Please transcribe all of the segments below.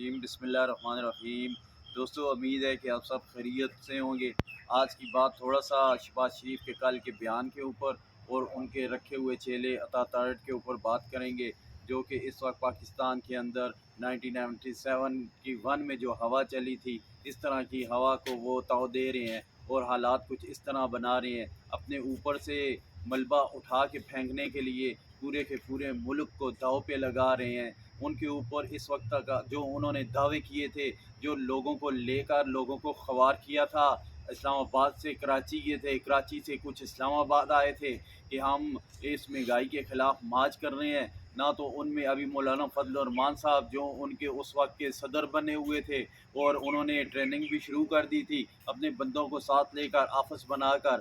الرجیم بسم اللہ الرحمن الرحیم۔ دوستو، امید ہے کہ آپ سب خیریت سے ہوں گے۔ آج کی بات تھوڑا سا شہباز شریف کے کل کے بیان کے اوپر اور ان کے رکھے ہوئے چیلے عطا تارٹ کے اوپر بات کریں گے، جو کہ اس وقت پاکستان کے اندر 1997 کی 1 میں جو ہوا چلی تھی، اس طرح کی ہوا کو وہ تاؤ دے رہے ہیں اور حالات کچھ اس طرح بنا رہے ہیں، اپنے اوپر سے ملبہ اٹھا کے پھینکنے کے لیے پورے کے پورے ملک کو داؤ پہ لگا رہے ہیں۔ ان کے اوپر اس وقت تک جو انہوں نے دعوے کیے تھے، جو لوگوں کو لے کر لوگوں کو خوار کیا تھا، اسلام آباد سے کراچی گئے تھے، کراچی سے کچھ اسلام آباد آئے تھے کہ ہم اس مہنگائی کے خلاف مارچ کر رہے ہیں، نہ تو ان میں ابھی مولانا فضل الرحمان صاحب جو ان کے اس وقت کے صدر بنے ہوئے تھے اور انہوں نے ٹریننگ بھی شروع کر دی تھی، اپنے بندوں کو ساتھ لے کر آفس بنا کر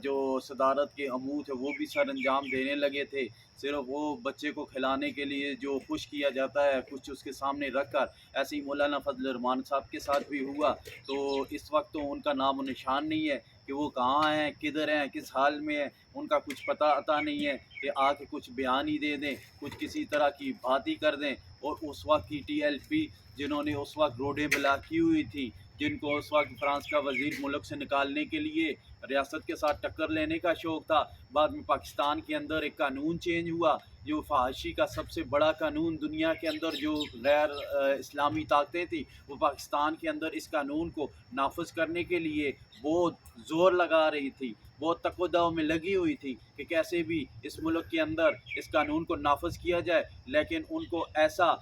جو صدارت کے امور تھے وہ بھی سر انجام دینے لگے تھے۔ صرف وہ بچے کو کھلانے کے لیے جو خوش کیا جاتا ہے کچھ اس کے سامنے رکھ کر، ایسے ہی مولانا فضل الرحمان صاحب کے ساتھ بھی ہوا۔ تو اس وقت تو ان کا نام و نشان نہیں ہے کہ وہ کہاں ہیں، کدھر ہیں، کس حال میں ہیں، ان کا کچھ پتہ عطا نہیں ہے کہ آ کے کچھ بیان ہی دے دیں، کچھ کسی طرح کی بات ہی کر دیں۔ اور اس وقت کی ٹی ایل پی جنہوں نے اس وقت روڈیں بلاک کی ہوئی تھی، جن کو اس وقت فرانس کا وزیر ملک سے نکالنے کے لیے ریاست کے ساتھ ٹکر لینے کا شوق تھا، بعد میں پاکستان کے اندر ایک قانون چینج ہوا، جو فحاشی کا سب سے بڑا قانون دنیا کے اندر، جو غیر اسلامی طاقتیں تھیں وہ پاکستان کے اندر اس قانون کو نافذ کرنے کے لیے بہت زور لگا رہی تھی، بہت تک و دو میں لگی ہوئی تھی کہ کیسے بھی اس ملک کے اندر اس قانون کو نافذ کیا جائے، لیکن ان کو ایسا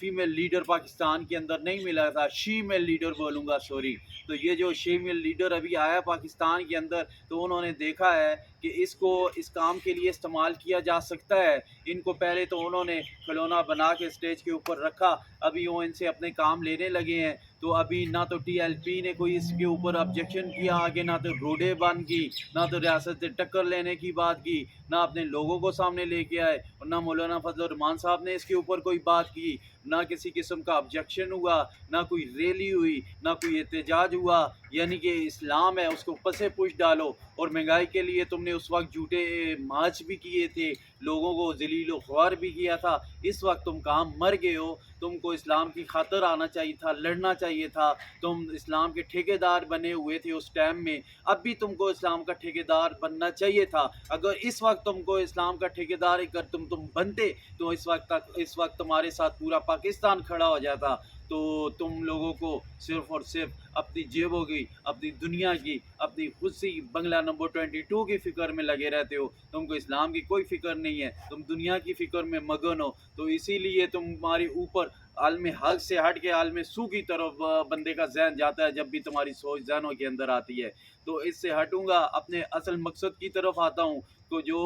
فیمیل لیڈر پاکستان کے اندر نہیں ملا تھا، شیمیل لیڈر بولوں گا، سوری۔ تو یہ جو شیمیل لیڈر ابھی آیا پاکستان کے اندر، تو انہوں نے دیکھا ہے کہ اس کو اس کام کے لیے استعمال کیا جا سکتا ہے۔ ان کو پہلے تو انہوں نے کھلونا بنا کے اسٹیج کے اوپر رکھا، ابھی وہ ان سے اپنے کام لینے لگے ہیں، تو ابھی نہ تو ٹی ایل پی نے کوئی اس کے اوپر آبجیکشن کیا آگے، نہ تو روڈیں بند کی، نہ تو ریاست سے ٹکر لینے کی بات کی، نہ اپنے لوگوں کو سامنے لے کے آئے، اور نہ مولانا فضل الرحمان صاحب نے اس کے اوپر کوئی بات کی، نہ کسی قسم کا آبجیکشن ہوا، نہ کوئی ریلی ہوئی، نہ کوئی احتجاج ہوا۔ یعنی کہ اسلام ہے، اس کو پسے پوش ڈالو، اور مہنگائی کے لیے تم نے اس وقت جھوٹے مارچ بھی کیے تھے، لوگوں کو ذلیل و خوار بھی کیا تھا، اس وقت تم کہاں مر گئے ہو؟ تم کو اسلام کی خاطر آنا چاہیے تھا، لڑنا چاہیے تھا، تم اسلام کے ٹھیکیدار بنے ہوئے تھے اس ٹائم میں، اب بھی تم کو اسلام کا ٹھیکیدار بننا چاہیے تھا۔ اگر اس وقت تم کو اسلام کا ٹھیکیدار اگر تم بنتے تو اس وقت تمہارے ساتھ پورا پاکستان کھڑا ہو جاتا۔ تو تم لوگوں کو صرف اور صرف اپنی جیبوں کی، اپنی دنیا کی، اپنی خود سی بنگلہ نمبر 22 کی فکر میں لگے رہتے ہو، تم کو اسلام کی کوئی فکر نہیں ہے، تم دنیا کی فکر میں مگن ہو، تو اسی لیے تمہارے اوپر عالم حق سے ہٹ کے عالم سو کی طرف بندے کا ذہن جاتا ہے جب بھی تمہاری سوچ ذہنوں کے اندر آتی ہے۔ تو اس سے ہٹوں گا، اپنے اصل مقصد کی طرف آتا ہوں۔ تو جو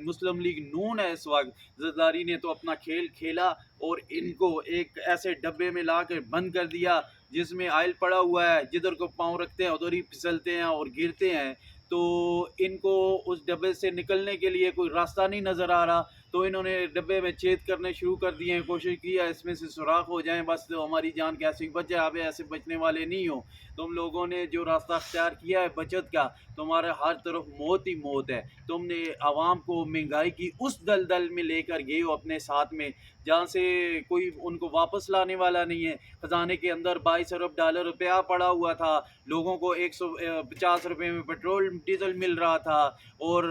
مسلم لیگ نون ہے، اس وقت زرداری نے تو اپنا کھیل کھیلا اور ان کو ایک ایسے ڈبے میں لا کے بند کر دیا جس میں آئل پڑا ہوا ہے، جدھر کو پاؤں رکھتے ہیں ادھر ہی پھسلتے ہیں اور گرتے ہیں۔ تو ان کو اس ڈبے سے نکلنے کے لیے کوئی راستہ نہیں نظر آ رہا، تو انہوں نے ڈبے میں چھید کرنے شروع کر دیے ہیں، کوشش کی ہے اس میں سے سوراخ ہو جائیں، بس تو ہماری جان کیسے بچ جائے۔ اب ایسے بچنے والے نہیں ہو، تم لوگوں نے جو راستہ اختیار کیا ہے بچت کا، تمہارے ہر طرف موت ہی موت ہے۔ تم نے عوام کو مہنگائی کی اس دلدل میں لے کر گئے ہو اپنے ساتھ میں، جہاں سے کوئی ان کو واپس لانے والا نہیں ہے۔ خزانے کے اندر 22 ارب ڈالر روپیہ پڑا ہوا تھا، لوگوں کو 150 روپے میں پیٹرول ڈیزل مل رہا تھا، اور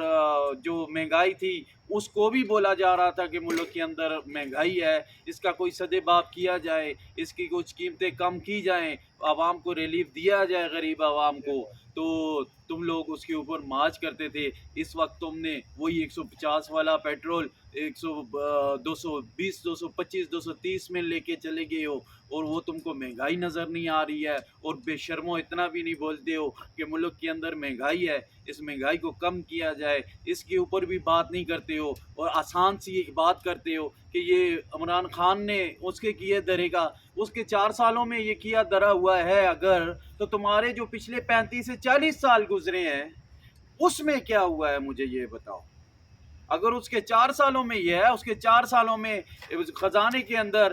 جو مہنگائی تھی اس کو بھی بولا جا رہا تھا کہ ملک کے اندر مہنگائی ہے، اس کا کوئی سدے باب کیا جائے، اس کی کچھ قیمتیں کم کی جائیں، عوام کو ریلیف دیا جائے، غریب عوام کو۔ تو تم لوگ اس کے اوپر مارچ کرتے تھے، اس وقت تم نے وہی 150 والا پیٹرول 220 225 230 میں لے کے چلے گئے ہو، اور وہ تم کو مہنگائی نظر نہیں آ رہی ہے، اور بے شرمو اتنا بھی نہیں بولتے ہو کہ ملک کے اندر مہنگائی ہے، اس مہنگائی کو کم کیا جائے، اس کے اوپر بھی بات نہیں کرتے ہو، اور آسان سی ایک بات کرتے ہو کہ یہ عمران خان نے اس کے کیے درے گا، اس کے 4 سالوں میں یہ کیا درا ہوا ہے اگر، تو تمہارے جو پچھلے 35 سے 40 سال گزرے ہیں اس میں کیا ہوا ہے مجھے یہ بتاؤ۔ اگر اس کے 4 سالوں میں یہ ہے، اس کے 4 سالوں میں خزانے کے اندر